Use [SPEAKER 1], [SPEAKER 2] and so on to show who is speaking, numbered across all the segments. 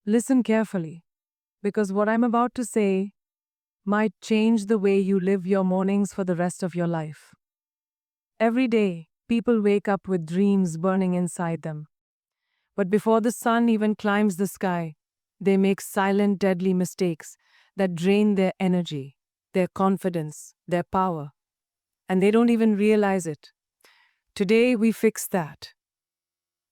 [SPEAKER 1] Listen carefully, because what I'm about to say might change the way you live your mornings for the rest of your life. Every day, people wake up with dreams burning inside them. But before the sun even climbs the sky, they make silent, deadly mistakes that drain their energy, their confidence, their power, and they don't even realize it. Today, we fix that.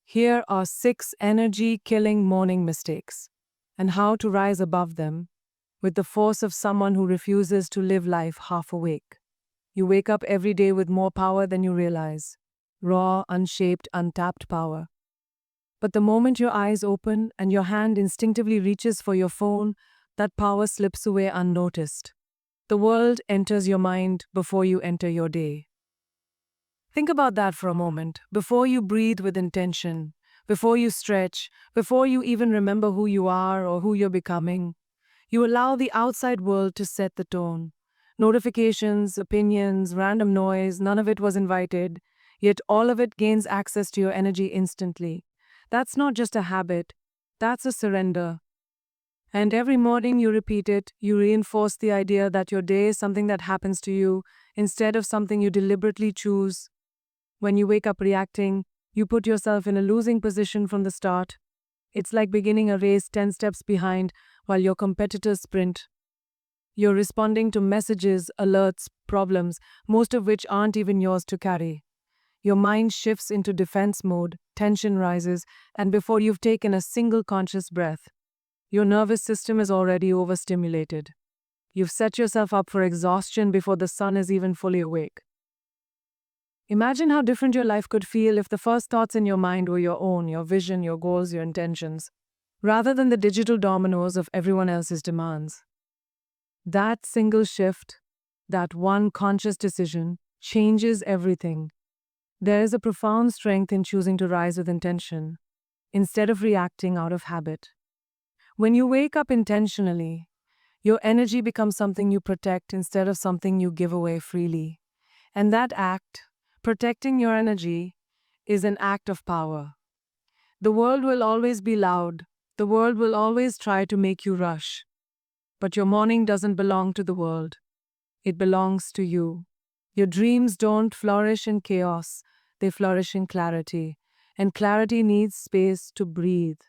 [SPEAKER 1] Here are 6 energy killing morning mistakes and how to rise above them with the force of someone who refuses to live life half awake. You wake up every day with more power than you realize raw, unshaped, untapped power. But the moment your eyes open and your hand instinctively reaches for your phone, that power slips away unnoticed. The world enters your mind before you enter your day. Think about that for a moment. Before you breathe with intention, before you stretch, before you even remember who you are or who you're becoming, you allow the outside world to set the tone. Notifications, opinions, random noise, none of it was invited, yet all of it gains access to your energy instantly. That's not just a habit, that's a surrender. And every morning you repeat it, you reinforce the idea that your day is something that happens to you instead of something you deliberately choose. When you wake up reacting, you put yourself in a losing position from the start. It's like beginning a race 10 steps behind while your competitors sprint. You're responding to messages, alerts, problems, most of which aren't even yours to carry. Your mind shifts into defense mode, tension rises, and before you've taken a single conscious breath, your nervous system is already overstimulated. You've set yourself up for exhaustion before the sun is even fully awake. Imagine how different your life could feel if the first thoughts in your mind were your own, your vision, your goals, your intentions, rather than the digital dominoes of everyone else's demands. That single shift, that one conscious decision, changes everything. There is a profound strength in choosing to rise with intention, instead of reacting out of habit. When you wake up intentionally, your energy becomes something you protect instead of something you give away freely. And that act, protecting your energy, is an act of power. The world will always be loud. The world will always try to make you rush. But your morning doesn't belong to the world. It belongs to you. Your dreams don't flourish in chaos. They flourish in clarity. And clarity needs space to breathe.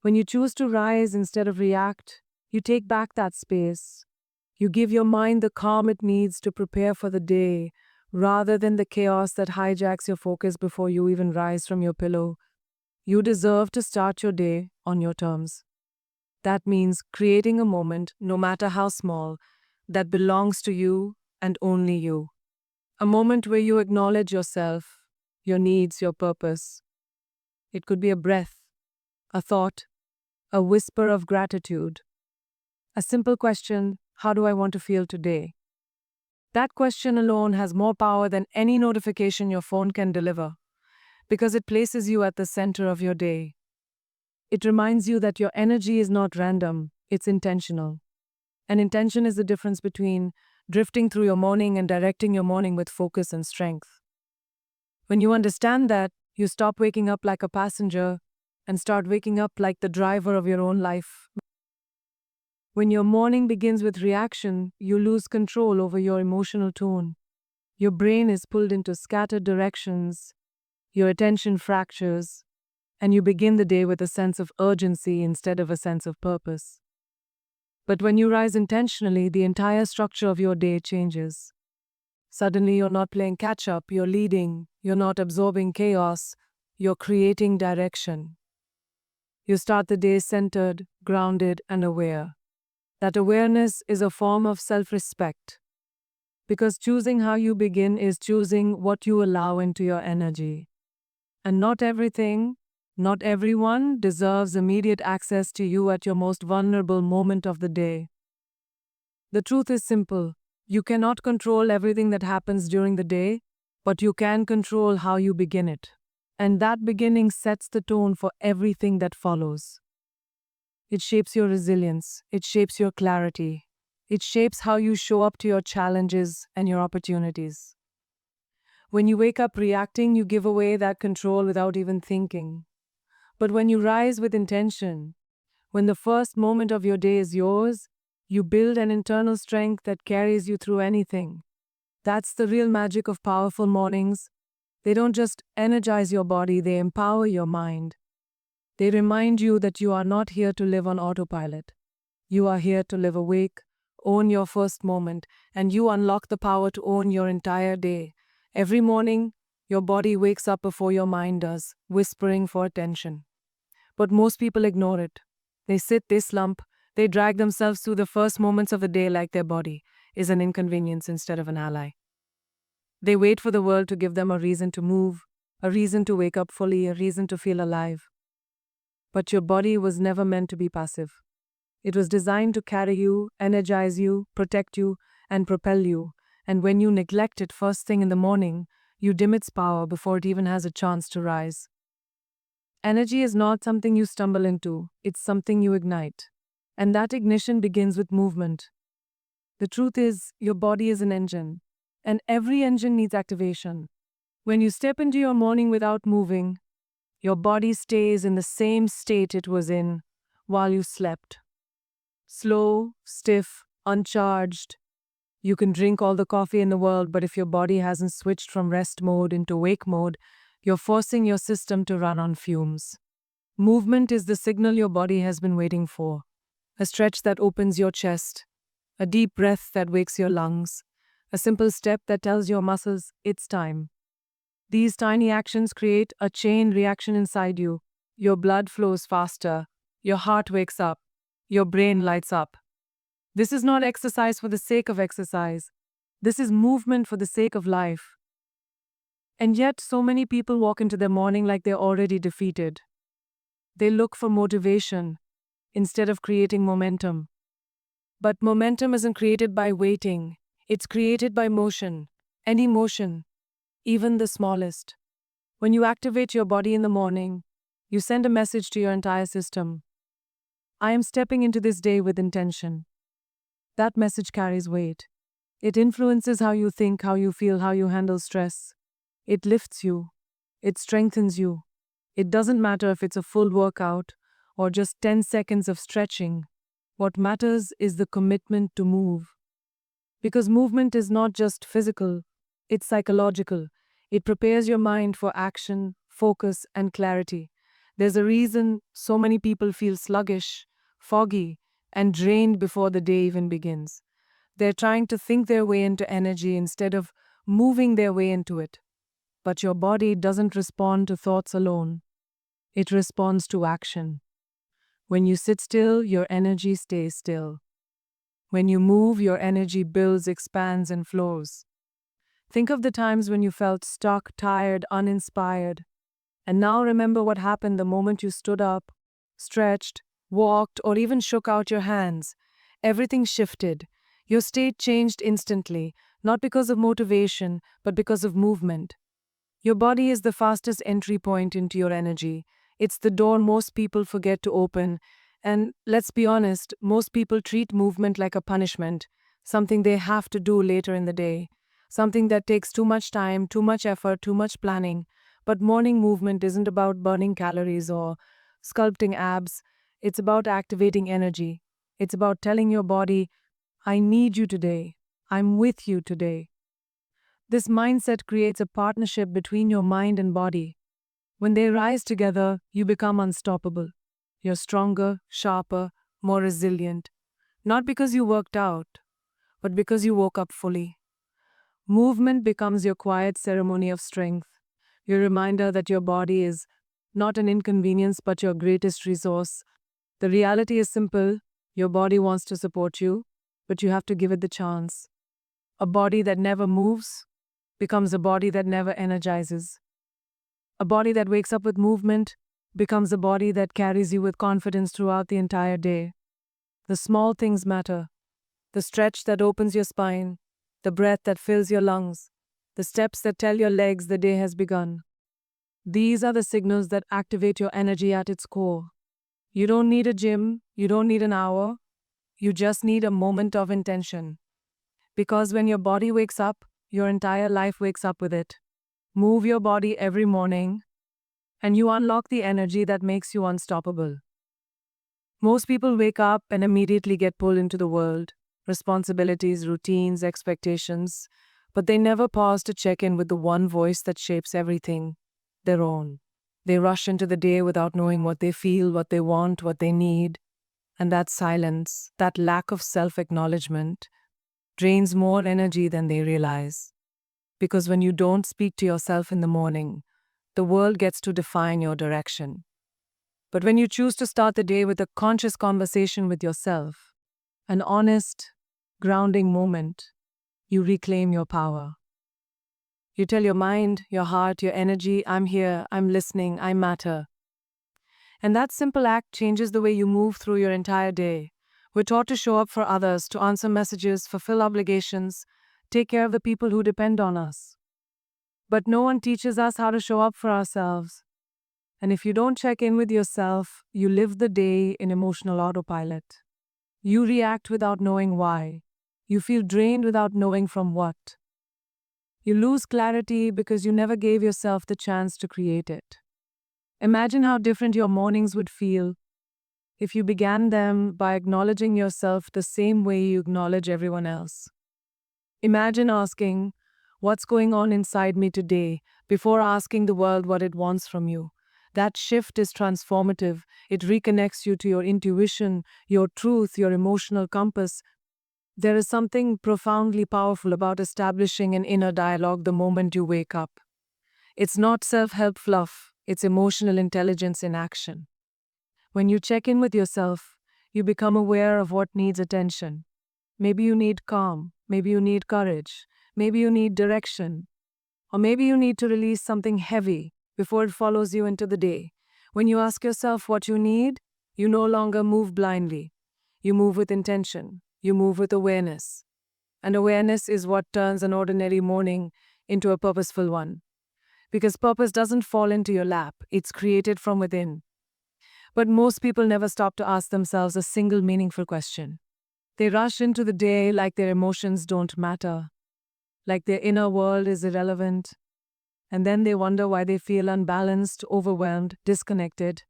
[SPEAKER 1] When you choose to rise instead of react, you take back that space. You give your mind the calm it needs to prepare for the day, rather than the chaos that hijacks your focus before you even rise from your pillow. You deserve to start your day on your terms. That means creating a moment, no matter how small, that belongs to you and only you. A moment where you acknowledge yourself, your needs, your purpose. It could be a breath, a thought, a whisper of gratitude. A simple question, how do I want to feel today? That question alone has more power than any notification your phone can deliver, because it places you at the center of your day. It reminds you that your energy is not random, it's intentional. And intention is the difference between drifting through your morning and directing your morning with focus and strength. When you understand that, you stop waking up like a passenger and start waking up like the driver of your own life. When your morning begins with reaction, you lose control over your emotional tone. Your brain is pulled into scattered directions, your attention fractures, and you begin the day with a sense of urgency instead of a sense of purpose. But when you rise intentionally, the entire structure of your day changes. Suddenly, you're not playing catch up, you're leading, you're not absorbing chaos, you're creating direction. You start the day centered, grounded, and aware. That awareness is a form of self respect. Because choosing how you begin is choosing what you allow into your energy. And not everything, not everyone deserves immediate access to you at your most vulnerable moment of the day. The truth is simple. You cannot control everything that happens during the day, but you can control how you begin it. And that beginning sets the tone for everything that follows. It shapes your resilience, it shapes your clarity, it shapes how you show up to your challenges and your opportunities. When you wake up reacting, you give away that control without even thinking. But when you rise with intention, When the first moment of your day is yours, you build an internal strength that carries you through anything. That's the real magic of powerful mornings. They don't just energize your body, they empower your mind. They remind you that you are not here to live on autopilot. You are here to live awake, own your first moment, and you unlock the power to own your entire day. Every morning, your body wakes up before your mind does, whispering for attention. But most people ignore it. They sit, they slump, they drag themselves through the first moments of the day like their body is an inconvenience instead of an ally. They wait for the world to give them a reason to move, a reason to wake up fully, a reason to feel alive. But your body was never meant to be passive. It was designed to carry you, energize you, protect you, and propel you. And when you neglect it first thing in the morning, you dim its power before it even has a chance to rise. Energy is not something you stumble into, it's something you ignite. And that ignition begins with movement. The truth is, your body is an engine, and every engine needs activation. When you step into your morning without moving, your body stays in the same state it was in while you slept. Slow, stiff, uncharged. You can drink all the coffee in the world, but if your body hasn't switched from rest mode into wake mode, you're forcing your system to run on fumes. Movement is the signal your body has been waiting for. A stretch that opens your chest, a deep breath that wakes your lungs, a simple step that tells your muscles it's time. These tiny actions create a chain reaction inside you. Your blood flows faster, your heart wakes up, your brain lights up. This is not exercise for the sake of exercise. This is movement for the sake of life. And yet, so many people walk into their morning like they're already defeated. They look for motivation instead of creating momentum. But momentum isn't created by waiting, it's created by motion. Any motion, even the smallest. When you activate your body in the morning, you send a message to your entire system. I am stepping into this day with intention. That message carries weight. It influences how you think, how you feel, how you handle stress. It lifts you. It strengthens you. It doesn't matter if it's a full workout or just 10 seconds of stretching. What matters is the commitment to move. Because movement is not just physical, it's psychological. It prepares your mind for action, focus, and clarity. There's a reason so many people feel sluggish, foggy, and drained before the day even begins. They're trying to think their way into energy instead of moving their way into it. But your body doesn't respond to thoughts alone. It responds to action. When you sit still, your energy stays still. When you move, your energy builds, expands, and flows. Think of the times when you felt stuck, tired, uninspired. And now remember what happened the moment you stood up, stretched, walked, or even shook out your hands. Everything shifted. Your state changed instantly, not because of motivation, but because of movement. Your body is the fastest entry point into your energy. It's the door most people forget to open. And let's be honest, most people treat movement like a punishment, something they have to do later in the day, something that takes too much time, too much effort, too much planning. But morning movement isn't about burning calories or sculpting abs. It's about activating energy. It's about telling your body, I need you today. I'm with you today. This mindset creates a partnership between your mind and body. When they rise together, you become unstoppable. You're stronger, sharper, more resilient. Not because you worked out, but because you woke up fully. Movement becomes your quiet ceremony of strength, your reminder that your body is not an inconvenience but your greatest resource. The reality is simple. Your body wants to support you, but you have to give it the chance. A body that never moves becomes a body that never energizes. A body that wakes up with movement becomes a body that carries you with confidence throughout the entire day. The small things matter. The stretch that opens your spine, the breath that fills your lungs, the steps that tell your legs the day has begun. These are the signals that activate your energy at its core. You don't need a gym, you don't need an hour, you just need a moment of intention. Because when your body wakes up, your entire life wakes up with it. Move your body every morning, and you unlock the energy that makes you unstoppable. Most people wake up and immediately get pulled into the world, responsibilities, routines, expectations, but they never pause to check in with the one voice that shapes everything, their own. They rush into the day without knowing what they feel, what they want, what they need, and that silence, that lack of self acknowledgement, drains more energy than they realize. Because when you don't speak to yourself in the morning, the world gets to define your direction. But when you choose to start the day with a conscious conversation with yourself, an honest, grounding moment, you reclaim your power. You tell your mind, your heart, your energy, I'm here, I'm listening, I matter. And that simple act changes the way you move through your entire day. We're taught to show up for others, to answer messages, fulfill obligations, take care of the people who depend on us. But no one teaches us how to show up for ourselves. And if you don't check in with yourself, you live the day in emotional autopilot. You react without knowing why. You feel drained without knowing from what. You lose clarity because you never gave yourself the chance to create it. Imagine how different your mornings would feel if you began them by acknowledging yourself the same way you acknowledge everyone else. Imagine asking, "What's going on inside me today?" before asking the world what it wants from you. That shift is transformative. It reconnects you to your intuition, your truth, your emotional compass. There is something profoundly powerful about establishing an inner dialogue the moment you wake up. It's not self-help fluff, it's emotional intelligence in action. When you check in with yourself, you become aware of what needs attention. Maybe you need calm, maybe you need courage, maybe you need direction, or maybe you need to release something heavy before it follows you into the day. When you ask yourself what you need, you no longer move blindly. You move with intention. You move with awareness. And awareness is what turns an ordinary morning into a purposeful one. Because purpose doesn't fall into your lap, it's created from within. But most people never stop to ask themselves a single meaningful question. They rush into the day like their emotions don't matter, like their inner world is irrelevant, and then they wonder why they feel unbalanced, overwhelmed, disconnected.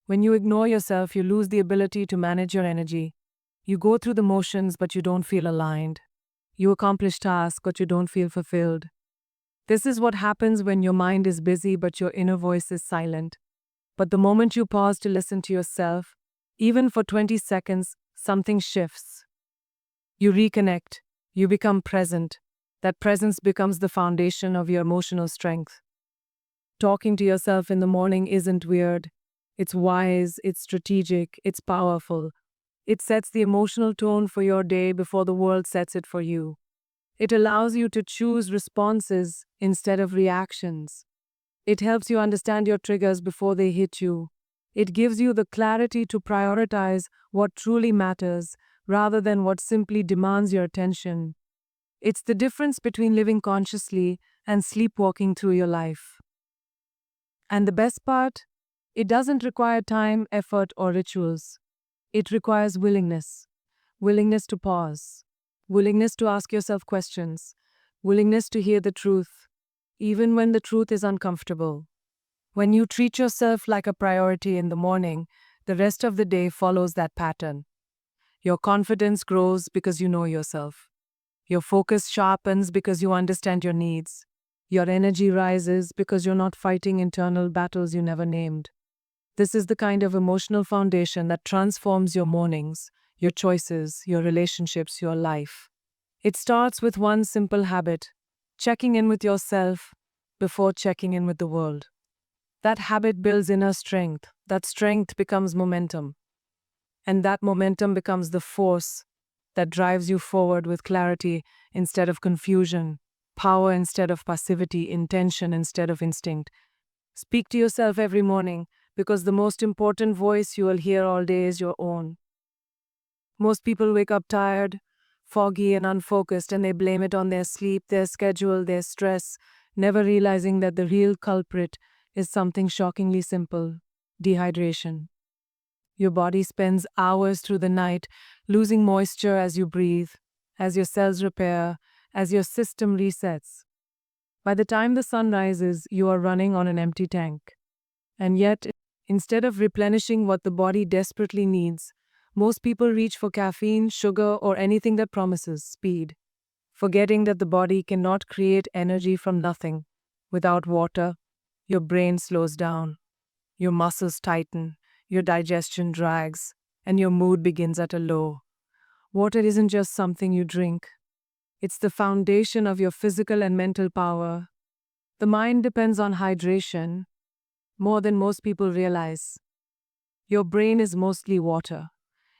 [SPEAKER 1] When you ignore yourself, you lose the ability to manage your energy. You go through the motions, but you don't feel aligned. You accomplish tasks, but you don't feel fulfilled. This is what happens when your mind is busy, but your inner voice is silent. But the moment you pause to listen to yourself, even for 20 seconds, something shifts. You reconnect. You become present. That presence becomes the foundation of your emotional strength. Talking to yourself in the morning isn't weird. It's wise, it's strategic, it's powerful. It sets the emotional tone for your day before the world sets it for you. It allows you to choose responses instead of reactions. It helps you understand your triggers before they hit you. It gives you the clarity to prioritize what truly matters rather than what simply demands your attention. It's the difference between living consciously and sleepwalking through your life. And the best part? It doesn't require time, effort, or rituals. It requires willingness. Willingness to pause. Willingness to ask yourself questions. Willingness to hear the truth, even when the truth is uncomfortable. When you treat yourself like a priority in the morning, the rest of the day follows that pattern. Your confidence grows because you know yourself. Your focus sharpens because you understand your needs. Your energy rises because you're not fighting internal battles you never named. This is the kind of emotional foundation that transforms your mornings, your choices, your relationships, your life. It starts with one simple habit: checking in with yourself before checking in with the world. That habit builds inner strength. That strength becomes momentum. And that momentum becomes the force that drives you forward with clarity instead of confusion, power instead of passivity, intention instead of instinct. Speak to yourself every morning because the most important voice you will hear all day is your own. Most people wake up tired, foggy, and unfocused, and they blame it on their sleep, their schedule, their stress, never realizing that the real culprit is something shockingly simple: dehydration. Your body spends hours through the night losing moisture as you breathe, as your cells repair, as your system resets. By the time the sun rises, you are running on an empty tank. And yet, Instead of replenishing what the body desperately needs, most people reach for caffeine, sugar, or anything that promises speed, forgetting that the body cannot create energy from nothing. Without water, your brain slows down, your muscles tighten, your digestion drags, and your mood begins at a low. Water isn't just something you drink, it's the foundation of your physical and mental power. The mind depends on hydration more than most people realize. Your brain is mostly water.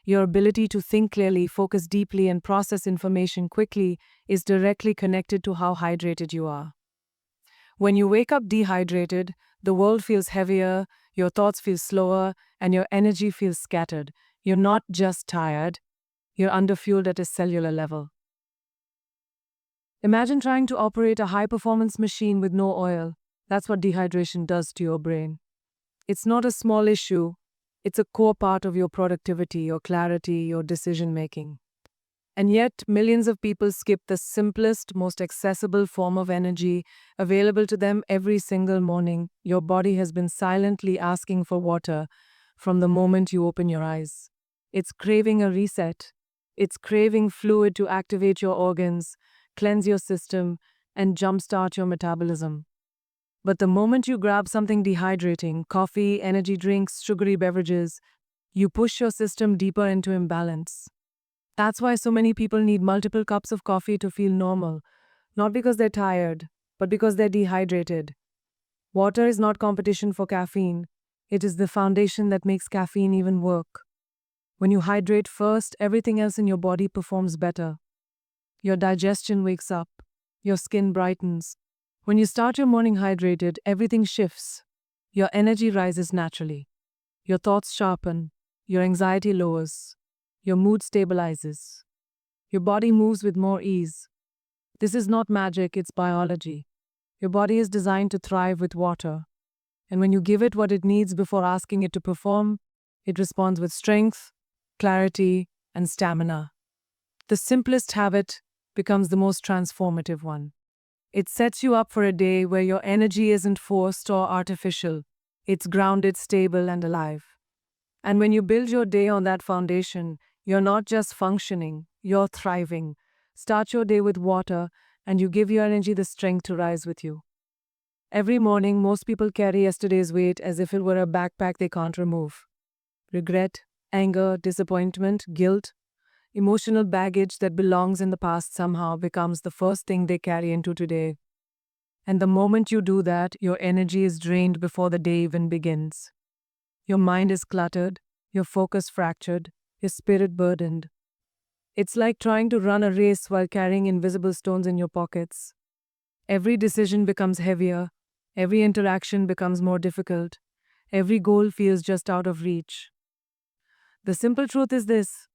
[SPEAKER 1] Your ability to think clearly, focus deeply, and process information quickly is directly connected to how hydrated you are. When you wake up dehydrated, the world feels heavier, your thoughts feel slower, and your energy feels scattered. You're not just tired, you're underfueled at a cellular level. Imagine trying to operate a high performance machine with no oil. That's what dehydration does to your brain. It's not a small issue, it's a core part of your productivity, your clarity, your decision making. And yet, millions of people skip the simplest, most accessible form of energy available to them every single morning. Your body has been silently asking for water from the moment you open your eyes. It's craving a reset. It's craving fluid to activate your organs, cleanse your system, and jumpstart your metabolism. But the moment you grab something dehydrating, coffee, energy drinks, sugary beverages, you push your system deeper into imbalance. That's why so many people need multiple cups of coffee to feel normal, not because they're tired, but because they're dehydrated. Water is not competition for caffeine, it is the foundation that makes caffeine even work. When you hydrate first, everything else in your body performs better. Your digestion wakes up, your skin brightens. When you start your morning hydrated, everything shifts. Your energy rises naturally. Your thoughts sharpen, your anxiety lowers, your mood stabilizes. Your body moves with more ease. This is not magic, it's biology. Your body is designed to thrive with water. And when you give it what it needs before asking it to perform, it responds with strength, clarity, and stamina. The simplest habit becomes the most transformative one. It sets you up for a day where your energy isn't forced or artificial. It's grounded, stable, and alive. And when you build your day on that foundation, you're not just functioning, you're thriving. Start your day with water, and you give your energy the strength to rise with you. Every morning, most people carry yesterday's weight as if it were a backpack they can't remove. Regret, anger, disappointment, guilt, emotional baggage that belongs in the past somehow becomes the first thing they carry into today. And the moment you do that, your energy is drained before the day even begins. Your mind is cluttered, your focus fractured, your spirit burdened. It's like trying to run a race while carrying invisible stones in your pockets. Every decision becomes heavier, every interaction becomes more difficult, every goal feels just out of reach. The simple truth is this: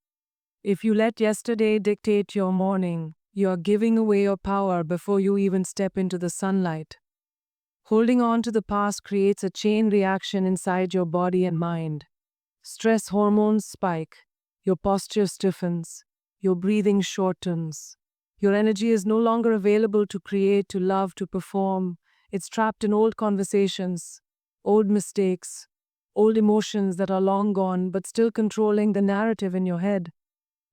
[SPEAKER 1] if you let yesterday dictate your morning, you are giving away your power before you even step into the sunlight. Holding on to the past creates a chain reaction inside your body and mind. Stress hormones spike, your posture stiffens, your breathing shortens. Your energy is no longer available to create, to love, to perform. It's trapped in old conversations, old mistakes, old emotions that are long gone but still controlling the narrative in your head.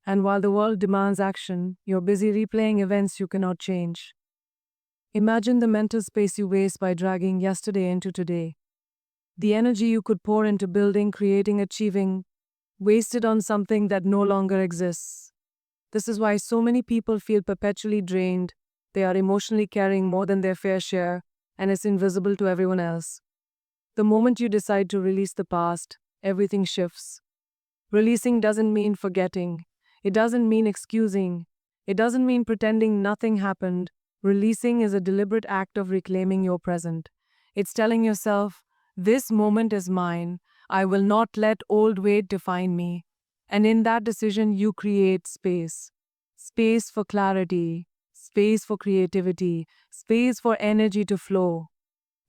[SPEAKER 1] And while the world demands action, you're busy replaying events you cannot change. Imagine the mental space you waste by dragging yesterday into today. The energy you could pour into building, creating, achieving, wasted on something that no longer exists. This is why so many people feel perpetually drained. They are emotionally carrying more than their fair share, and it's invisible to everyone else. The moment you decide to release the past, everything shifts. Releasing doesn't mean forgetting. It doesn't mean excusing. It doesn't mean pretending nothing happened. Releasing is a deliberate act of reclaiming your present. It's telling yourself, this moment is mine. I will not let old weight define me. And in that decision, you create space. Space for clarity, space for creativity, space for energy to flow.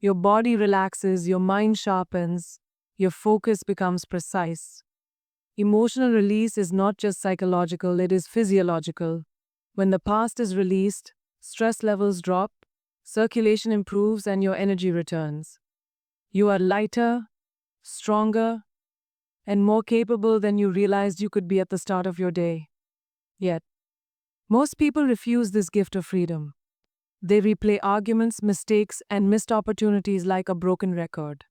[SPEAKER 1] Your body relaxes, your mind sharpens, your focus becomes precise. Emotional release is not just psychological, it is physiological. When the past is released, stress levels drop, circulation improves, and your energy returns. You are lighter, stronger, and more capable than you realized you could be at the start of your day. Yet, most people refuse this gift of freedom. They replay arguments, mistakes, and missed opportunities like a broken record.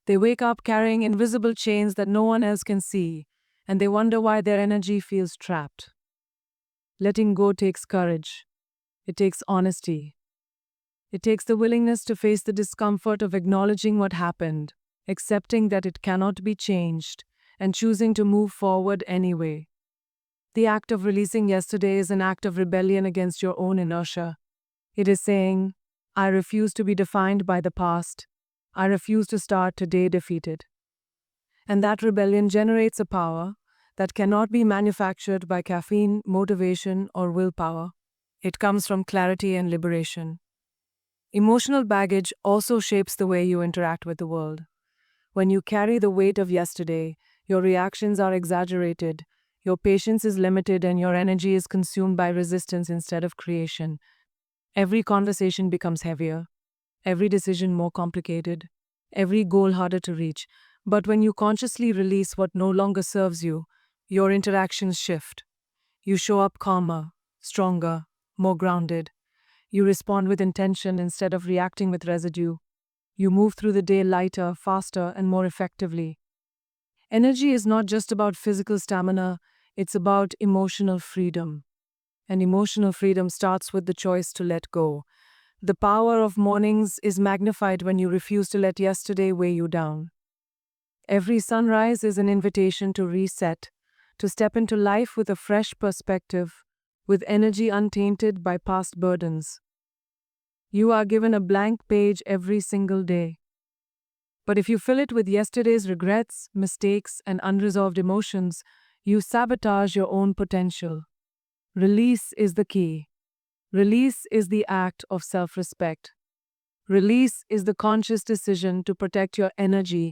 [SPEAKER 1] They wake up carrying invisible chains that no one else can see, and they wonder why their energy feels trapped. Letting go takes courage. It takes honesty. It takes the willingness to face the discomfort of acknowledging what happened, accepting that it cannot be changed, and choosing to move forward anyway. The act of releasing yesterday is an act of rebellion against your own inertia. It is saying, I refuse to be defined by the past. I refuse to start today defeated. And that rebellion generates a power that cannot be manufactured by caffeine, motivation, or willpower. It comes from clarity and liberation. Emotional baggage also shapes the way you interact with the world. When you carry the weight of yesterday, your reactions are exaggerated, your patience is limited, and your energy is consumed by resistance instead of creation. Every conversation becomes heavier, every decision more complicated, every goal harder to reach. But when you consciously release what no longer serves you, your interactions shift. You show up calmer, stronger, more grounded. You respond with intention instead of reacting with residue. You move through the day lighter, faster, and more effectively. Energy is not just about physical stamina, it's about emotional freedom. And emotional freedom starts with the choice to let go. The power of mornings is magnified when you refuse to let yesterday weigh you down. Every sunrise is an invitation to reset, to step into life with a fresh perspective, with energy untainted by past burdens. You are given a blank page every single day. But if you fill it with yesterday's regrets, mistakes, and unresolved emotions, you sabotage your own potential. Release is the key. Release is the act of self-respect. Release is the conscious decision to protect your energy